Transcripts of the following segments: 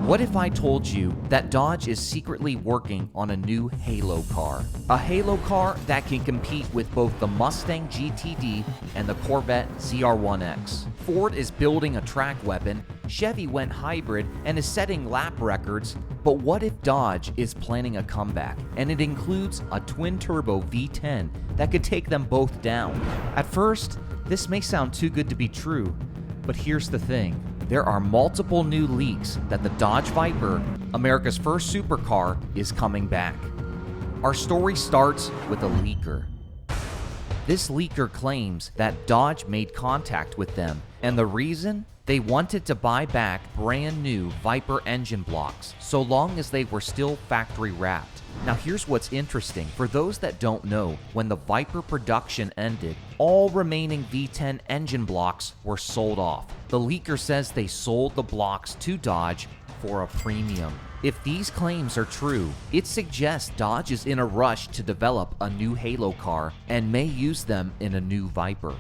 What if I told you that Dodge is secretly working on a new halo car? A halo car that can compete with both the Mustang GTD and the Corvette ZR1X. Ford is building a track weapon, Chevy went hybrid and is setting lap records, but what if Dodge is planning a comeback and it includes a twin-turbo V10 that could take them both down? At first, this may sound too good to be true, but here's the thing. There are multiple new leaks that the Dodge VIPER, America's first supercar, is coming back. Our story starts with a leaker. This leaker claims that Dodge made contact with them, and the reason? They wanted to buy back brand new VIPER engine blocks, so long as they were still factory wrapped. Now here's what's interesting. For those that don't know, when the VIPER production ended, all remaining V10 engine blocks were sold off. The leaker says they sold the blocks to Dodge for a premium. If these claims are true, it suggests Dodge is in a rush to develop a new halo car and may use them in a new VIPER.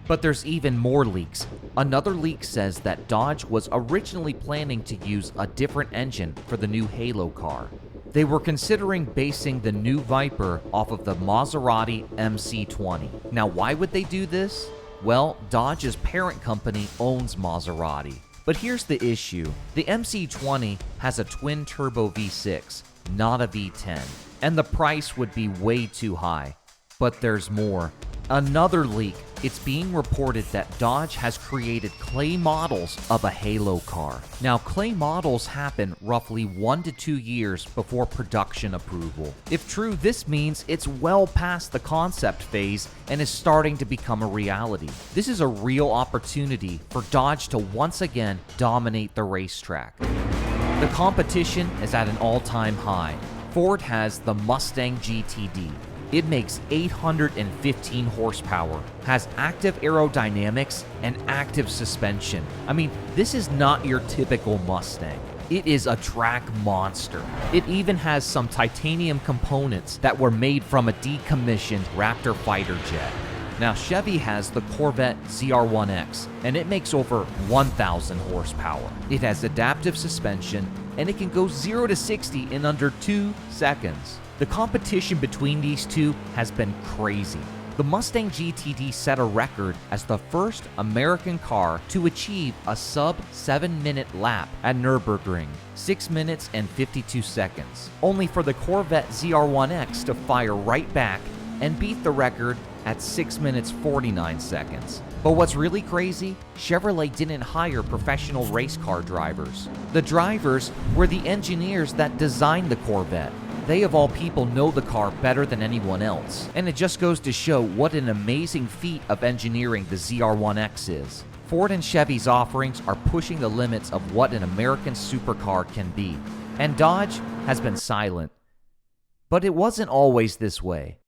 But there's even more leaks. Another leak says that Dodge was originally planning to use a different engine for the new halo car. They were considering basing the new VIPER off of the Maserati MC20. Now, why would they do this? Well, Dodge's parent company owns Maserati. But here's the issue. The MC20 has a twin-turbo V6, not a V10, and the price would be way too high. But there's more. Another leak. It's being reported that Dodge has created clay models of a halo car. Now, clay models happen roughly 1 to 2 years before production approval. If true, this means it's well past the concept phase and is starting to become a reality. This is a real opportunity for Dodge to once again dominate the racetrack. The competition is at an all-time high. Ford has the Mustang GTD. It makes 815 horsepower, has active aerodynamics, and active suspension. I mean, this is not your typical Mustang. It is a track monster. It even has some titanium components that were made from a decommissioned Raptor fighter jet. Now, Chevy has the Corvette ZR1X, and it makes over 1,000 horsepower. It has adaptive suspension, and it can go 0 to 60 in under 2 seconds. The competition between these two has been crazy. The Mustang GTD set a record as the first American car to achieve a sub-7-minute lap at Nürburgring, 6 minutes and 52 seconds, only for the Corvette ZR1X to fire right back and beat the record at 6 minutes 49 seconds. But what's really crazy, Chevrolet didn't hire professional race car drivers. The drivers were the engineers that designed the Corvette. They of all people know the car better than anyone else, and it just goes to show what an amazing feat of engineering the ZR1X is. Ford and Chevy's offerings are pushing the limits of what an American supercar can be, and Dodge has been silent. But it wasn't always this way.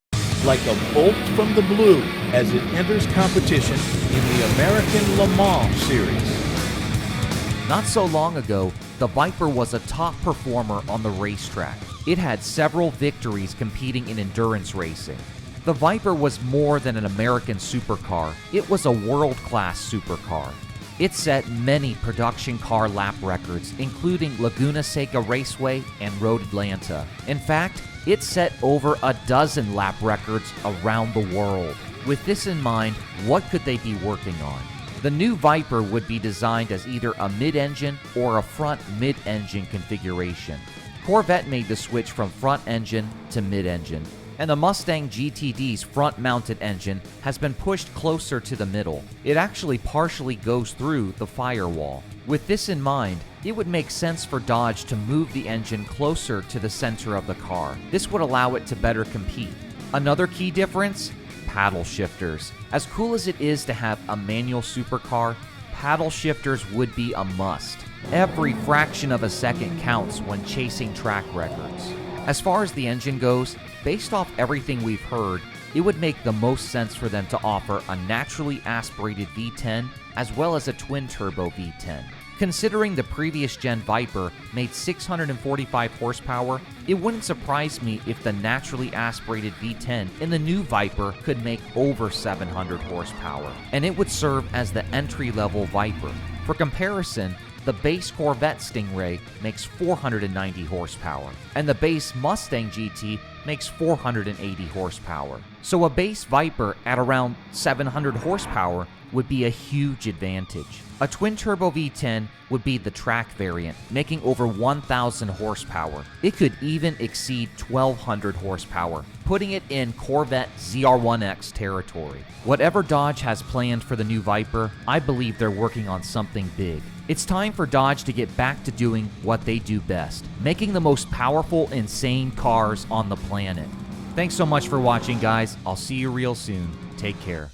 Like a bolt from the blue as it enters competition in the American Le Mans Series. Not so long ago, the VIPER was a top performer on the racetrack. It had several victories competing in endurance racing. The VIPER was more than an American supercar. It was a world-class supercar. It set many production car lap records, including Laguna Seca Raceway and Road Atlanta. In fact, it set over a dozen lap records around the world. With this in mind, what could they be working on? The new VIPER would be designed as either a mid-engine or a front mid-engine configuration. Corvette made the switch from front engine to mid-engine, and the Mustang GTD's front-mounted engine has been pushed closer to the middle. It actually partially goes through the firewall. With this in mind, it would make sense for Dodge to move the engine closer to the center of the car. This would allow it to better compete. Another key difference? Paddle shifters. As cool as it is to have a manual supercar, paddle shifters would be a must. Every fraction of a second counts when chasing track records. As far as the engine goes, based off everything we've heard, it would make the most sense for them to offer a naturally aspirated V10 as well as a twin-turbo V10. Considering the previous gen VIPER made 645 horsepower, it wouldn't surprise me if the naturally aspirated V10 in the new VIPER could make over 700 horsepower, and it would serve as the entry-level VIPER. For comparison, The base Corvette Stingray makes 490 horsepower, and the base Mustang GT makes 480 horsepower. So a base Viper at around 700 horsepower would be a huge advantage. A twin-turbo V10 would be the track variant, making over 1,000 horsepower. It could even exceed 1,200 horsepower, putting it in Corvette ZR1X territory. Whatever Dodge has planned for the new Viper, I believe they're working on something big. It's time for Dodge to get back to doing what they do best, making the most powerful, insane cars on the planet. Thanks so much for watching, guys. I'll see you real soon. Take care.